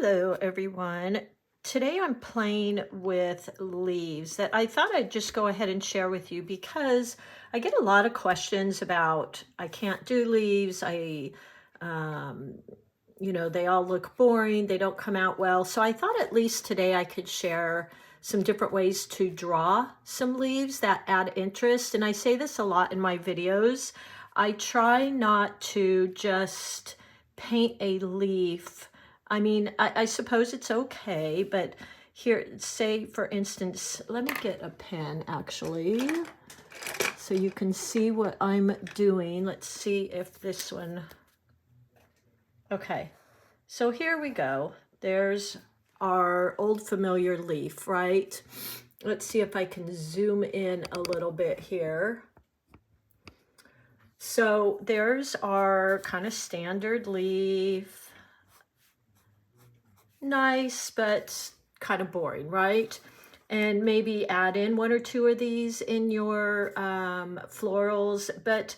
Hello everyone. Today I'm playing with leaves that I thought I'd just go ahead and share with you because I get a lot of questions about I can't do leaves. They all look boring. They don't come out well. So I thought at least today I could share some different ways to draw some leaves that add interest. And I say this a lot in my videos. I try not to just paint a leaf. I mean, I suppose it's okay, but here, say for instance, let me get a pen actually, so you can see what I'm doing. Let's see if this one, okay. So here we go. There's our old familiar leaf, right? Let's see if I can zoom in a little bit here. So there's our kind of standard leaf. Nice, but kind of boring, right? And maybe add in one or two of these in your florals, but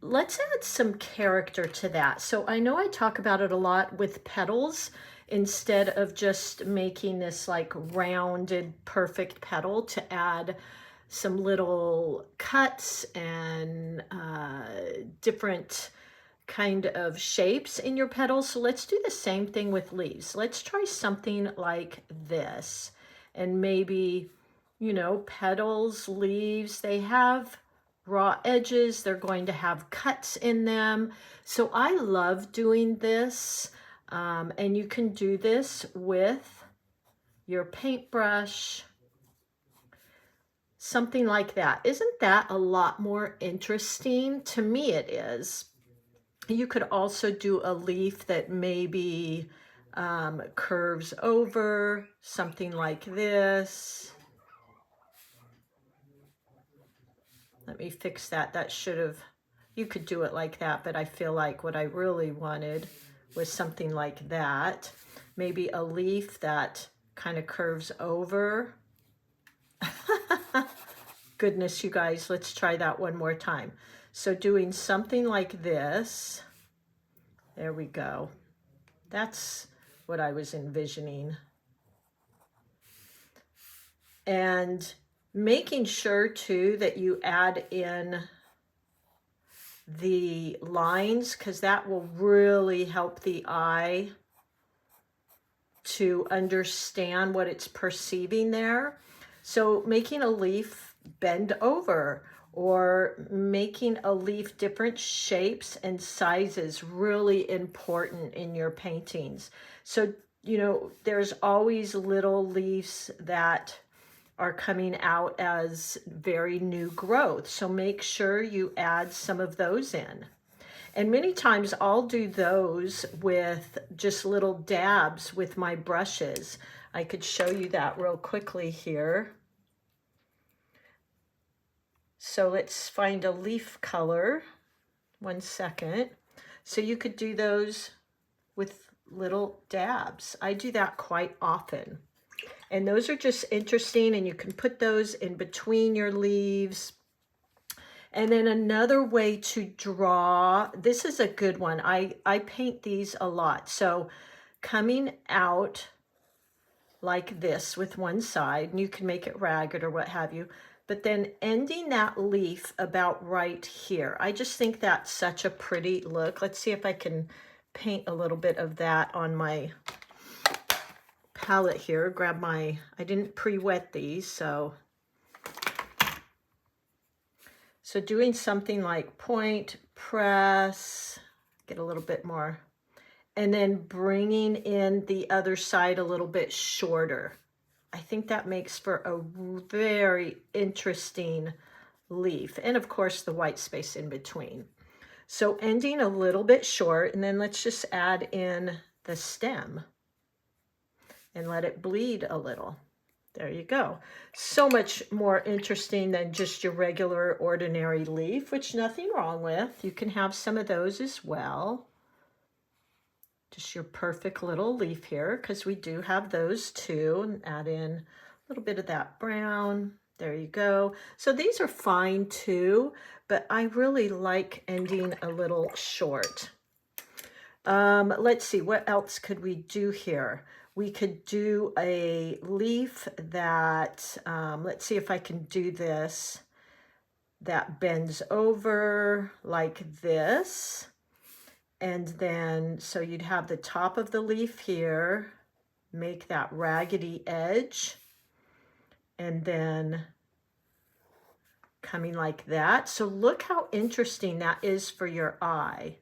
let's add some character to that. So I know I talk about it a lot with petals instead of just making this like rounded, perfect petal, to add some little cuts and different kind of shapes in your petals. So let's do the same thing with leaves. Let's try something like this. And maybe, petals, leaves, they have raw edges. They're going to have cuts in them. So I love doing this. And you can do this with your paintbrush, something like that. Isn't that a lot more interesting? To me, it is. You could also do a leaf that maybe curves over, something like this. Let me fix that. That should have, you could do it like that, but I feel like what I really wanted was something like that. Maybe a leaf that kind of curves over. Goodness, you guys, let's try that one more time. So doing something like this. There we go. That's what I was envisioning. And making sure too that you add in the lines, because that will really help the eye to understand what it's perceiving there. So making a leaf bend over, or making a leaf different shapes and sizes, really important in your paintings. So, there's always little leaves that are coming out as very new growth. So make sure you add some of those in. And many times I'll do those with just little dabs with my brushes. I could show you that real quickly here. So let's find a leaf color. 1 second. So you could do those with little dabs. I do that quite often. And those are just interesting, and you can put those in between your leaves. And then another way to draw, this is a good one. I paint these a lot. So coming out like this with one side, and you can make it ragged or what have you, but then ending that leaf about right here. I just think that's such a pretty look. Let's see if I can paint a little bit of that on my palette here. Grab my, I didn't pre-wet these, so doing something like point, press, get a little bit more, and then bringing in the other side a little bit shorter. I think that makes for a very interesting leaf. And of course, the white space in between. So ending a little bit short, and then let's just add in the stem and let it bleed a little. There you go. So much more interesting than just your regular ordinary leaf, which nothing wrong with. You can have some of those as well. Just your perfect little leaf here, because we do have those too. And add in a little bit of that brown. There you go. So these are fine too, but I really like ending a little short. Let's see, what else could we do here? We could do a leaf that, let's see if I can do this, that bends over like this. And then, so you'd have the top of the leaf here, make that raggedy edge, and then coming like that. So look how interesting that is for your eye.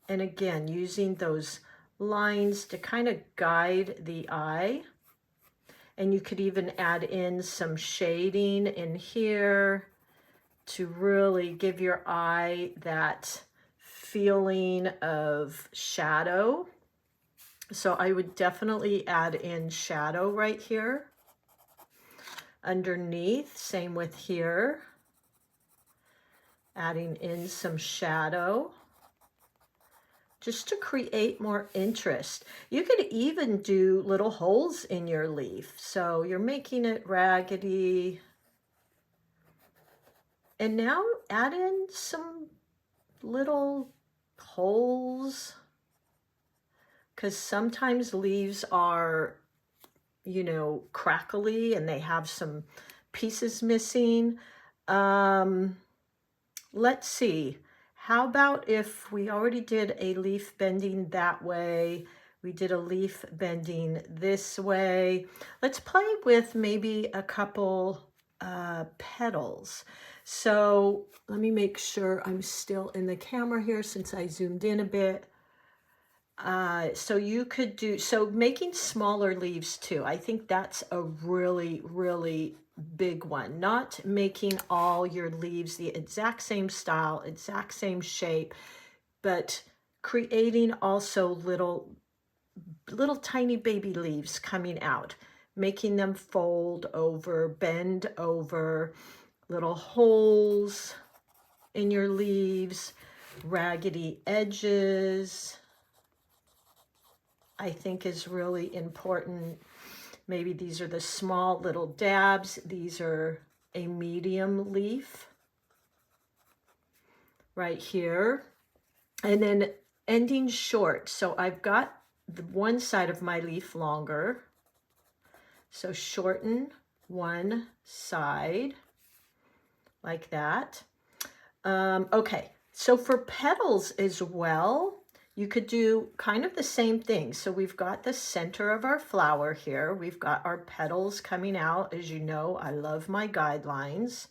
And again, using those lines to kind of guide the eye. And you could even add in some shading in here to really give your eye that feeling of shadow. So I would definitely add in shadow right here. Underneath, same with here. Adding in some shadow, just to create more interest. You could even do little holes in your leaf. So you're making it raggedy. And now add in some little holes, because sometimes leaves are, you know, crackly and they have some pieces missing. Let's see. How about if we already did a leaf bending that way, we did a leaf bending this way. Let's play with maybe a couple petals. So let me make sure I'm still in the camera here since I zoomed in a bit. So you could do, so making smaller leaves too. I think that's a really, really big one. Not making all your leaves the exact same style, exact same shape, but creating also little tiny baby leaves coming out, making them fold over, bend over, little holes in your leaves, raggedy edges, I think is really important. Maybe these are the small little dabs. These are a medium leaf right here. And then ending short. So I've got the one side of my leaf longer. So shorten one side like that. Okay, so for petals as well, you could do kind of the same thing. So we've got the center of our flower here. We've got our petals coming out. As you know, I love my guidelines.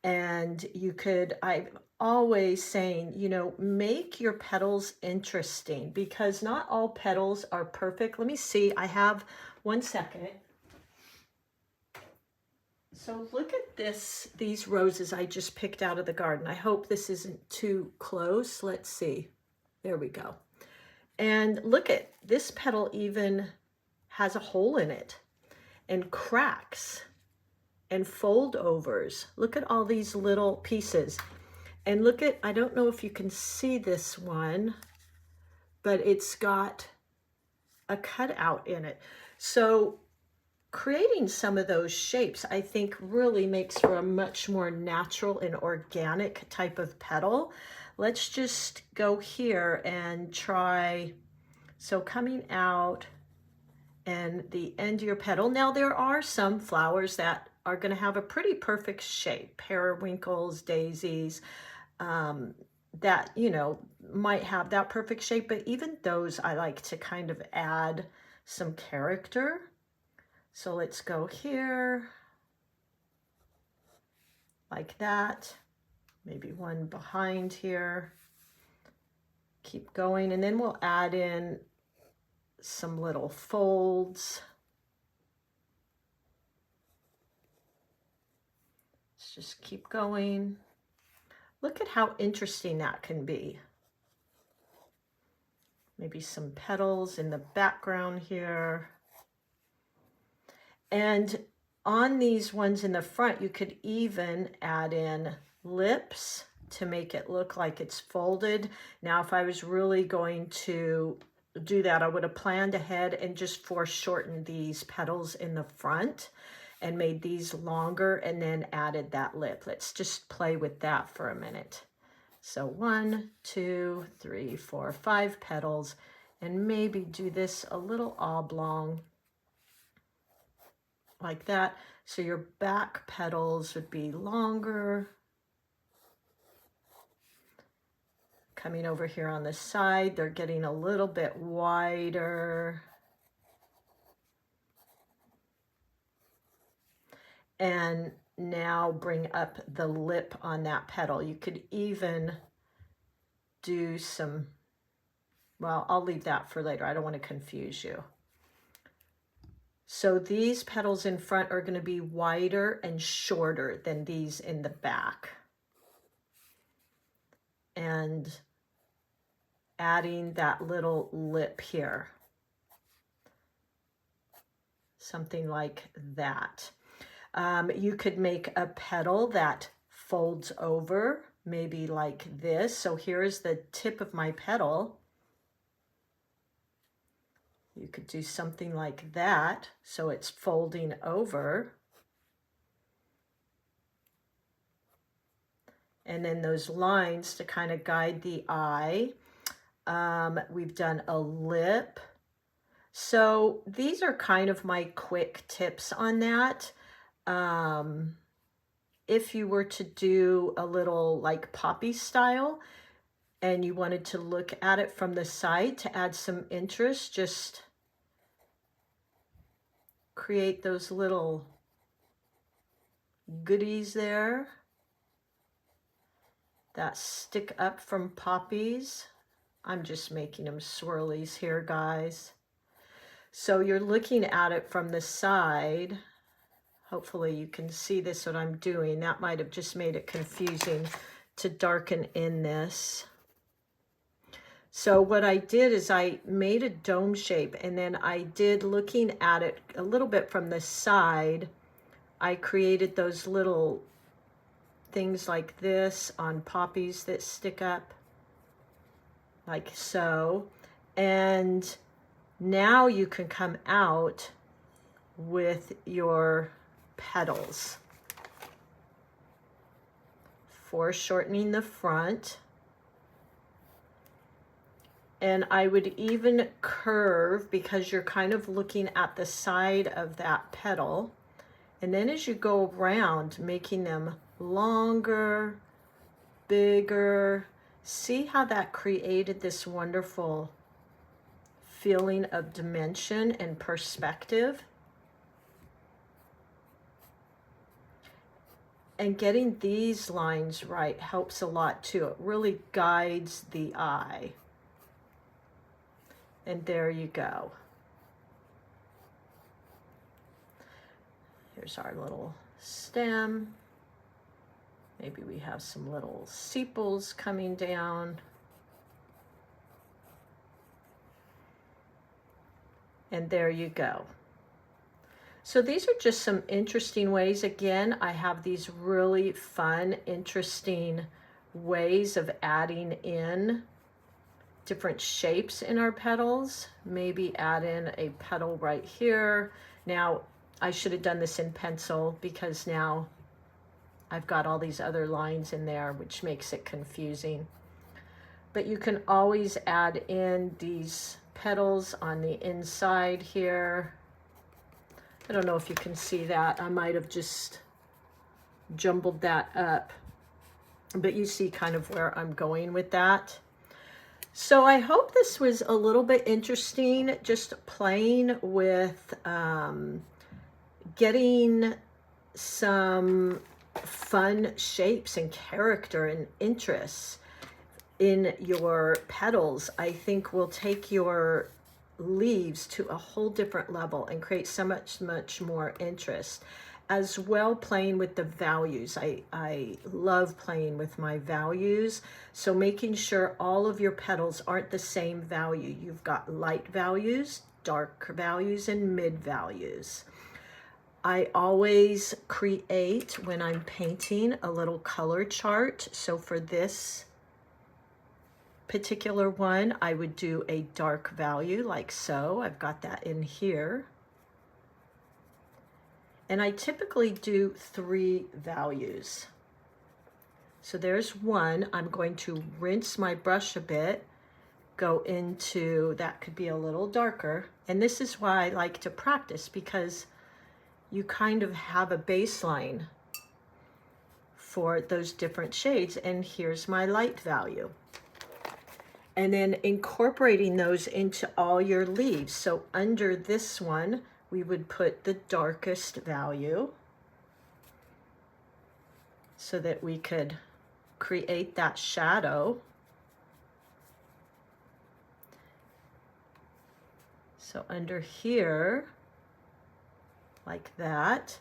And you could, I'm always saying, you know, make your petals interesting, because not all petals are perfect. Let me see, I have 1 second. So look at this, these roses I just picked out of the garden. I hope this isn't too close. Let's see. There we go. And look at this petal, even has a hole in it, and cracks and fold overs. Look at all these little pieces. And look at, I don't know if you can see this one, but it's got a cutout in it. So creating some of those shapes, I think, really makes for a much more natural and organic type of petal. Let's just go here and try, so coming out and the end of your petal. Now there are some flowers that are going to have a pretty perfect shape, periwinkles, daisies, that, you know, might have that perfect shape, but even those I like to kind of add some character. So let's go here, like that, maybe one behind here, keep going, and then we'll add in some little folds. Let's just keep going. Look at how interesting that can be. Maybe some petals in the background here. And on these ones in the front, you could even add in lips to make it look like it's folded. Now, if I was really going to do that, I would have planned ahead and just foreshortened these petals in the front and made these longer and then added that lip. Let's just play with that for a minute. So 1, 2, 3, 4, 5 petals, and maybe do this a little oblong like that. So your back petals would be longer. Coming over here on the side, they're getting a little bit wider. And now bring up the lip on that petal. You could even do some, well, I'll leave that for later. I don't want to confuse you. So these petals in front are going to be wider and shorter than these in the back. And adding that little lip here. Something like that. You could make a petal that folds over, maybe like this. So here's the tip of my petal. You could do something like that, so it's folding over. And then those lines to kind of guide the eye. We've done a lip. So these are kind of my quick tips on that. If you were to do a little like poppy style and you wanted to look at it from the side to add some interest, just create those little goodies there that stick up from poppies. I'm just making them swirlies here, guys. So you're looking at it from the side. Hopefully you can see this, what I'm doing. That might have just made it confusing to darken in this. So what I did is I made a dome shape, and then I did, looking at it a little bit from the side, I created those little things like this on poppies that stick up, like so. And now you can come out with your petals. Foreshortening the front. And I would even curve, because you're kind of looking at the side of that petal. And then as you go around, making them longer, bigger. See how that created this wonderful feeling of dimension and perspective? And getting these lines right helps a lot too. It really guides the eye. And there you go. Here's our little stem. Maybe we have some little sepals coming down. And there you go. So these are just some interesting ways. Again, I have these really fun, interesting ways of adding in different shapes in our petals. Maybe add in a petal right here. Now, I should have done this in pencil, because now I've got all these other lines in there, which makes it confusing. But you can always add in these petals on the inside here. I don't know if you can see that. I might have just jumbled that up, but you see kind of where I'm going with that. So I hope this was a little bit interesting, just playing with getting some fun shapes and character and interests in your petals. I think will take your leaves to a whole different level and create so much more interest. As well, playing with the values. I love playing with my values. So making sure all of your petals aren't the same value. You've got light values, dark values, and mid values. I always create, when I'm painting, a little color chart. So for this particular one, I would do a dark value like so. I've got that in here. And I typically do 3 values. So there's one. I'm going to rinse my brush a bit, go into, that could be a little darker. And this is why I like to practice, because you kind of have a baseline for those different shades. And here's my light value. And then incorporating those into all your leaves. So under this one, we would put the darkest value so that we could create that shadow. So under here, like that.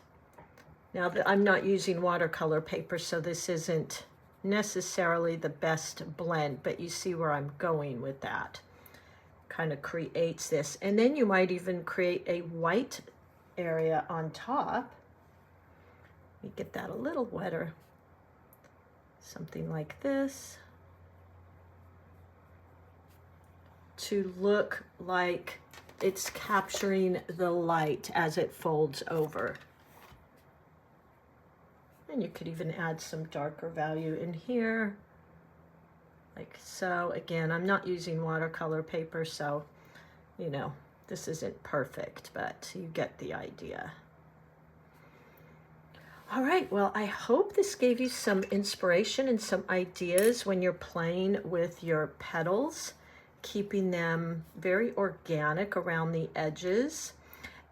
Now I'm not using watercolor paper, so this isn't necessarily the best blend, but you see where I'm going with that. Kind of creates this. And then you might even create a white area on top. Let me get that a little wetter. Something like this. To look like it's capturing the light as it folds over. And you could even add some darker value in here, like so. Again, I'm not using watercolor paper, so, you know, this isn't perfect, but you get the idea. All right, well, I hope this gave you some inspiration and some ideas when you're playing with your petals, keeping them very organic around the edges,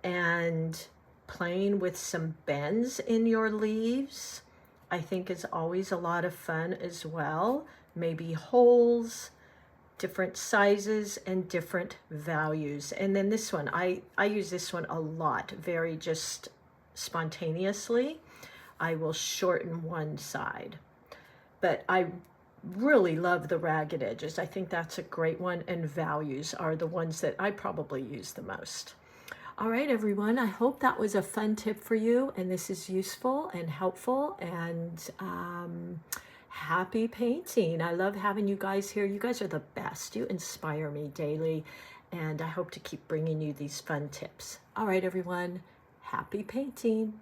and playing with some bends in your leaves. I think is always a lot of fun as well. Maybe holes, different sizes and different values. And then this one, I use this one a lot, very just spontaneously. I will shorten one side, but I really love the ragged edges. I think that's a great one, and values are the ones that I probably use the most. All right, everyone, I hope that was a fun tip for you, and this is useful and helpful, and happy painting. I love having you guys here. You guys are the best. You inspire me daily, and I hope to keep bringing you these fun tips. All right, everyone, happy painting.